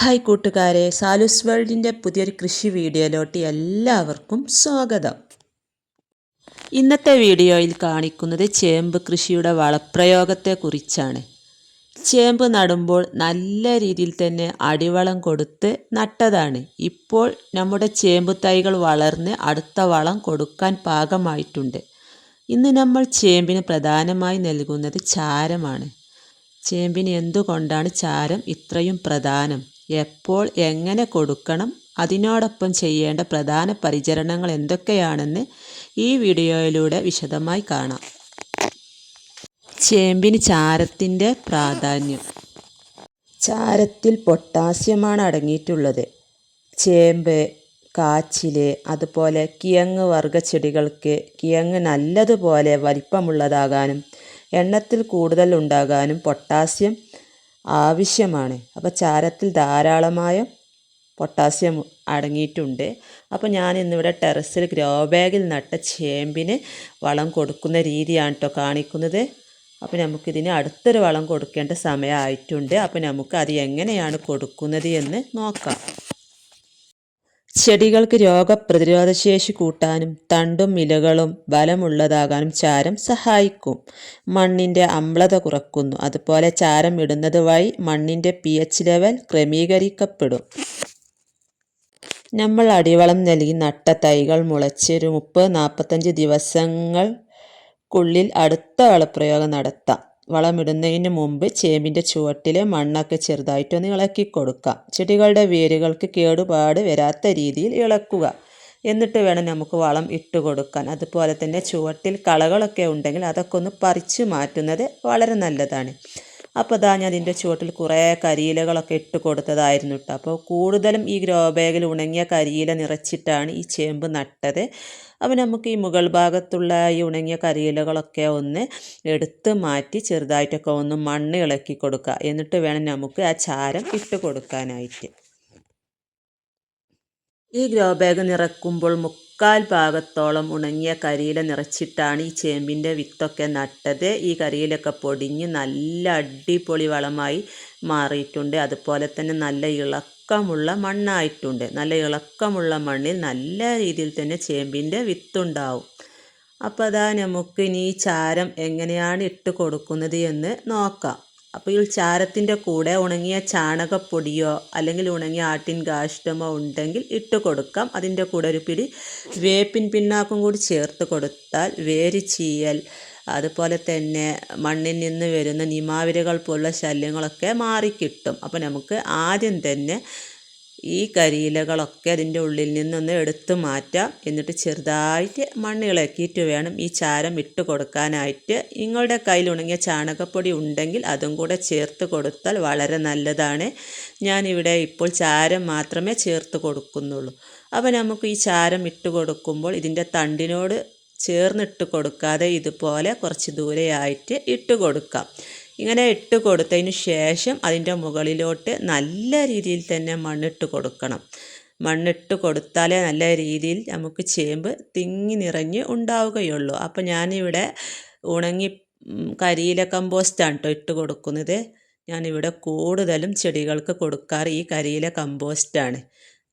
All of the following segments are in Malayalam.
ഹായ് കൂട്ടുകാരെ, സാലൂസ് വേൾഡിൻ്റെ പുതിയൊരു കൃഷി വീഡിയോയിലോട്ട് എല്ലാവർക്കും സ്വാഗതം. ഇന്നത്തെ വീഡിയോയിൽ കാണിക്കുന്നത് ചേമ്പ് കൃഷിയുടെ വളപ്രയോഗത്തെക്കുറിച്ചാണ്. ചേമ്പ് നടുമ്പോൾ നല്ല രീതിയിൽ തന്നെ അടിവളം കൊടുത്ത് നട്ടതാണ്. ഇപ്പോൾ നമ്മുടെ ചേമ്പ് തൈകൾ വളർന്ന് അടുത്ത വളം കൊടുക്കാൻ പാകമായിട്ടുണ്ട്. ഇന്ന് നമ്മൾ ചേമ്പിന് പ്രധാനമായി നൽകുന്നത് ചാരമാണ്. ചേമ്പിന് എന്തുകൊണ്ടാണ് ചാരം ഇത്രയും പ്രധാനം, എപ്പോൾ എങ്ങനെ കൊടുക്കണം, അതിനോടൊപ്പം ചെയ്യേണ്ട പ്രധാന പരിചരണങ്ങൾ എന്തൊക്കെയാണെന്ന് ഈ വീഡിയോയിലൂടെ വിശദമായി കാണാം. ചേമ്പിന് ചാരത്തിൻ്റെ പ്രാധാന്യം. ചാരത്തിൽ പൊട്ടാസ്യമാണ് അടങ്ങിയിട്ടുള്ളത്. ചേമ്പ്, കാച്ചിൽ, അതുപോലെ കിഴങ്ങ് വർഗ്ഗ ചെടികൾക്ക് കിഴങ്ങ് നല്ലതുപോലെ വലിപ്പമുള്ളതാകാനും എണ്ണത്തിൽ കൂടുതൽ ഉണ്ടാകാനും പൊട്ടാസ്യം ആവശ്യമാണ്. അപ്പോൾ ചാരത്തിൽ ധാരാളമായ പൊട്ടാസ്യം അടങ്ങിയിട്ടുണ്ട്. അപ്പോൾ ഞാൻ ഇന്നിവിടെ ടെറസിൽ ഗ്രോ ബാഗിൽ നട്ട ചേമ്പിന് വളം കൊടുക്കുന്ന രീതിയാണ് കേട്ടോ കാണിക്കുന്നത്. അപ്പോൾ നമുക്കിതിന് അടുത്തൊരു വളം കൊടുക്കേണ്ട സമയമായിട്ടുണ്ട്. അപ്പോൾ നമുക്ക് അത് എങ്ങനെയാണ് കൊടുക്കുന്നത് എന്ന് നോക്കാം. ചെടികൾക്ക് രോഗപ്രതിരോധശേഷി കൂട്ടാനും തണ്ടും ഇലകളും ബലമുള്ളതാകാനും ചാരം സഹായിക്കും. മണ്ണിൻ്റെ അമ്ലത കുറക്കുന്നു. അതുപോലെ ചാരം ഇടുന്നത് വഴി മണ്ണിൻ്റെ pH ലെവൽ ക്രമീകരിക്കപ്പെടും. നമ്മൾ അടിവളം നൽകി നട്ട തൈകൾ മുളച്ച് ഒരു 30-45 ദിവസങ്ങൾക്കുള്ളിൽ അടുത്ത വളപ്രയോഗം നടത്താം. വളമിടുന്നതിന് മുമ്പ് ചേമ്പിൻ്റെ ചുവട്ടിലെ മണ്ണൊക്കെ ചെറുതായിട്ടൊന്ന് ഇളക്കി കൊടുക്കാം. ചെടികളുടെ വേരുകൾക്ക് കേടുപാട് വരാത്ത രീതിയിൽ ഇളക്കുക. എന്നിട്ട് വേണം നമുക്ക് വളം ഇട്ട് കൊടുക്കാൻ. അതുപോലെ തന്നെ ചുവട്ടിൽ കളകളൊക്കെ ഉണ്ടെങ്കിൽ അതൊക്കെ ഒന്ന് പറിച്ചു മാറ്റുന്നത് വളരെ നല്ലതാണ്. അപ്പോൾ ഞാൻ ഇതിൻ്റെ ചുവട്ടിൽ കുറേ കരിയിലകളൊക്കെ ഇട്ട് കൊടുത്തതായിരുന്നു കേട്ടോ. അപ്പോൾ കൂടുതലും ഈ ഗ്രോ ബാഗിൽ ഉണങ്ങിയ കരിയില നിറച്ചിട്ടാണ് ഈ ചേമ്പ് നട്ടത്. അപ്പോൾ നമുക്ക് ഈ മുകൾ ഭാഗത്തുള്ള ഈ ഉണങ്ങിയ കരിയിലകളൊക്കെ ഒന്ന് എടുത്ത് മാറ്റി ചെറുതായിട്ടൊക്കെ ഒന്ന് മണ്ണ് ഇളക്കി കൊടുക്കുക. എന്നിട്ട് വേണം നമുക്ക് ആ ചാരം ഇട്ട് കൊടുക്കാനായിട്ട്. ഈ ഗ്രോ ബാഗ് നിറക്കുമ്പോൾ 3/4 ഭാഗത്തോളം ഉണങ്ങിയ കരിയില നിറച്ചിട്ടാണ് ഈ ചേമ്പിൻ്റെ വിത്തൊക്കെ നട്ടത്. ഈ കരിയിലൊക്കെ പൊടിഞ്ഞ് നല്ല അടിപൊളി വളമായി മാറിയിട്ടുണ്ട്. അതുപോലെ തന്നെ നല്ല ഇളക്കമുള്ള മണ്ണായിട്ടുണ്ട്. നല്ല ഇളക്കമുള്ള മണ്ണിൽ നല്ല രീതിയിൽ തന്നെ ചേമ്പിൻ്റെ വിത്തുണ്ടാവും. അപ്പോൾ നമുക്ക് ഇനി ഈ ചാരം എങ്ങനെയാണ് ഇട്ട് കൊടുക്കുന്നത് എന്ന് നോക്കാം. അപ്പോൾ ഈ ചാരത്തിൻ്റെ കൂടെ ഉണങ്ങിയ ചാണകപ്പൊടിയോ അല്ലെങ്കിൽ ഉണങ്ങിയ ആട്ടിൻ കാഷ്ടമോ ഉണ്ടെങ്കിൽ ഇട്ട് കൊടുക്കാം. അതിൻ്റെ കൂടെ ഒരു പിടി വേപ്പിൻ പിണ്ണാക്കും കൂടി ചേർത്ത് കൊടുത്താൽ വേര് ചീയൽ, അതുപോലെ തന്നെ മണ്ണിൽ നിന്ന് വരുന്ന നിമാവിരകൾ പോലുള്ള ശല്യങ്ങളൊക്കെ മാറിക്കിട്ടും. അപ്പോൾ നമുക്ക് ആദ്യം തന്നെ ഈ കരിയിലകളൊക്കെ അതിൻ്റെ ഉള്ളിൽ നിന്നൊന്ന് എടുത്ത് മാറ്റാം. എന്നിട്ട് ചെറുതായിട്ട് മണ്ണ് ഇളക്കിയിട്ട് വേണം ഈ ചാരം ഇട്ട് കൊടുക്കാനായിട്ട്. നിങ്ങളുടെ കയ്യിൽ ഉണങ്ങിയ ചാണകപ്പൊടി ഉണ്ടെങ്കിൽ അതും കൂടെ ചേർത്ത് കൊടുത്താൽ വളരെ നല്ലതാണ്. ഞാനിവിടെ ഇപ്പോൾ ചാരം മാത്രമേ ചേർത്ത് കൊടുക്കുന്നുള്ളൂ. അപ്പോൾ നമുക്ക് ഈ ചാരം ഇട്ട് കൊടുക്കുമ്പോൾ ഇതിൻ്റെ തണ്ടിനോട് ചേർന്നിട്ട് കൊടുക്കാതെ ഇതുപോലെ കുറച്ച് ദൂരെയായിട്ട് ഇട്ട് കൊടുക്കാം. ഇങ്ങനെ ഇട്ട് കൊടുത്തതിന് ശേഷം അതിൻ്റെ മുകളിലോട്ട് നല്ല രീതിയിൽ തന്നെ മണ്ണിട്ട് കൊടുക്കണം. മണ്ണിട്ട് കൊടുത്താലേ നല്ല രീതിയിൽ നമുക്ക് ചേമ്പ് തിങ്ങി നിറഞ്ഞ് ഉണ്ടാവുകയുള്ളൂ. അപ്പോൾ ഞാനിവിടെ ഉണങ്ങി കരിയില കമ്പോസ്റ്റാണ് കേട്ടോ ഇട്ട് കൊടുക്കുന്നത്. ഞാനിവിടെ കൂടുതലും ചെടികൾക്ക് കൊടുക്കാറ് ഈ കരിയില കമ്പോസ്റ്റാണ്.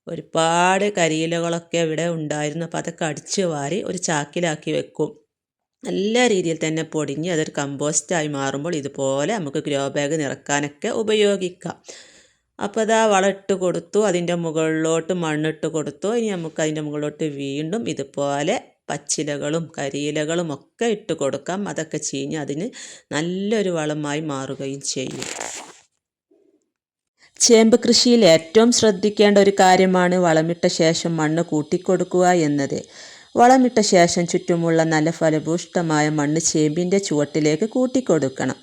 ഒരുപാട് കരിയിലകളൊക്കെ ഇവിടെ ഉണ്ടായിരുന്നു. അപ്പോൾ അതൊക്കെ അടിച്ചു വാരി ഒരു ചാക്കിലാക്കി വെക്കും. നല്ല രീതിയിൽ തന്നെ പൊടിഞ്ഞ് അതൊരു കമ്പോസ്റ്റായി മാറുമ്പോൾ ഇതുപോലെ നമുക്ക് ഗ്രോ ബാഗ് നിറക്കാനൊക്കെ ഉപയോഗിക്കാം. അപ്പോൾ വളം ഇട്ട് കൊടുത്തു, അതിൻ്റെ മുകളിലോട്ട് മണ്ണിട്ട് കൊടുത്തു. ഇനി നമുക്ക് അതിൻ്റെ മുകളിലോട്ട് വീണ്ടും ഇതുപോലെ പച്ചിലകളും കരിയിലകളും ഒക്കെ ഇട്ട് കൊടുക്കാം. അതൊക്കെ ചീഞ്ഞ് അതിന് നല്ലൊരു വളമായി മാറുകയും ചെയ്യും. ചേമ്പ് കൃഷിയിൽ ഏറ്റവും ശ്രദ്ധിക്കേണ്ട ഒരു കാര്യമാണ് വളമിട്ട ശേഷം മണ്ണ് കൂട്ടിക്കൊടുക്കുക എന്നത്. വളമിട്ട ശേഷം ചുറ്റുമുള്ള നല്ല ഫലഭൂഷ്ടമായ മണ്ണ് ചേമ്പിൻ്റെ ചുവട്ടിലേക്ക് കൂട്ടിക്കൊടുക്കണം.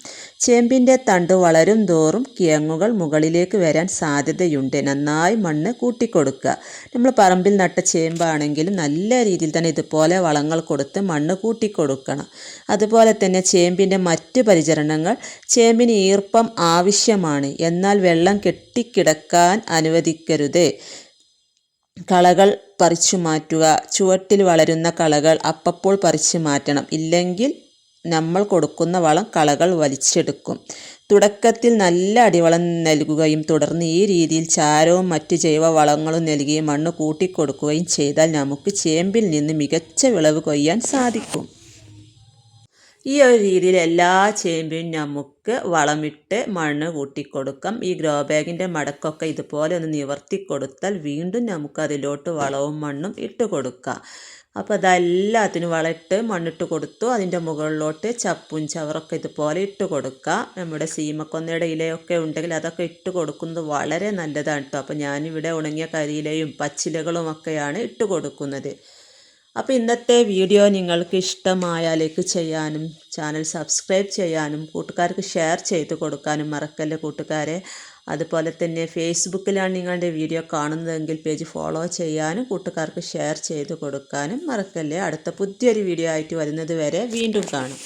ചേമ്പിൻ്റെ തണ്ട് വളരും തോറും കിഴങ്ങുകൾ മുകളിലേക്ക് വരാൻ സാധ്യതയുണ്ട്. നന്നായി മണ്ണ് കൂട്ടിക്കൊടുക്കുക. നമ്മൾ പറമ്പിൽ നട്ട ചേമ്പാണെങ്കിലും നല്ല രീതിയിൽ തന്നെ ഇതുപോലെ വളങ്ങൾ കൊടുത്ത് മണ്ണ് കൂട്ടിക്കൊടുക്കണം. അതുപോലെ തന്നെ ചേമ്പിൻ്റെ മറ്റ് പരിചരണങ്ങൾ. ചേമ്പിന് ഈർപ്പം ആവശ്യമാണ്, എന്നാൽ വെള്ളം കെട്ടിക്കിടക്കാൻ അനുവദിക്കരുത്. കളകൾ പറിച്ചു മാറ്റുക. ചുവട്ടിൽ വളരുന്ന കളകൾ അപ്പോൾ പറിച്ചു മാറ്റണം. ഇല്ലെങ്കിൽ നമ്മൾ കൊടുക്കുന്ന വളം കളകൾ വലിച്ചെടുക്കും. തുടക്കത്തിൽ നല്ല അടിവളം നൽകുകയും തുടർന്ന് ഈ രീതിയിൽ ചാരവും മറ്റ് ജൈവവളങ്ങളും നൽകി മണ്ണ് കൂട്ടിക്കൊടുക്കുകയും ചെയ്താൽ നമുക്ക് ചേമ്പിൽ നിന്ന് മികച്ച വിളവ് കൊയ്യാൻ സാധിക്കും. ഈ ഒരു രീതിയിൽ എല്ലാ ചേമ്പിനും നമുക്ക് വളമിട്ട് മണ്ണ് കൂട്ടിക്കൊടുക്കാം. ഈ ഗ്രോ ബാഗിൻ്റെ മടക്കൊക്കെ ഇതുപോലെ ഒന്ന് നിവർത്തി കൊടുത്താൽ വീണ്ടും നമുക്ക് അതിലോട്ട് വളവും മണ്ണും ഇട്ട് കൊടുക്കാം. അപ്പോൾ അതെല്ലാത്തിനും വളമിട്ട് മണ്ണിട്ട് കൊടുത്തു. അതിൻ്റെ മുകളിലോട്ട് ചപ്പും ചവറൊക്കെ ഇതുപോലെ ഇട്ട് കൊടുക്കുക. നമ്മുടെ സീമക്കൊന്നയുടെ ഇലയൊക്കെ ഉണ്ടെങ്കിൽ അതൊക്കെ ഇട്ട് കൊടുക്കുന്നത് വളരെ നല്ലതാണ് കേട്ടോ. അപ്പോൾ ഞാനിവിടെ ഉണങ്ങിയ കരിയിലയും പച്ചിലകളും ഒക്കെയാണ് ഇട്ട് കൊടുക്കുന്നത്. അപ്പോൾ ഇന്നത്തെ വീഡിയോ നിങ്ങൾക്ക് ഇഷ്ടമായാൽ ലൈക്ക് ചെയ്യാനും ചാനൽ സബ്സ്ക്രൈബ് ചെയ്യാനും കൂട്ടുകാർക്ക് ഷെയർ ചെയ്ത് കൊടുക്കാനും മറക്കല്ലേ കൂട്ടുകാരെ. അതുപോലെ തന്നെ ഫേസ്ബുക്കിലാണ് നിങ്ങളുടെ വീഡിയോ കാണുന്നതെങ്കിൽ പേജ് ഫോളോ ചെയ്യാനും കൂട്ടുകാർക്ക് ഷെയർ ചെയ്ത് കൊടുക്കാനും മറക്കല്ലേ. അടുത്ത പുതിയൊരു വീഡിയോ ആയിട്ട് വരുന്നത് വരെ വീണ്ടും കാണാം.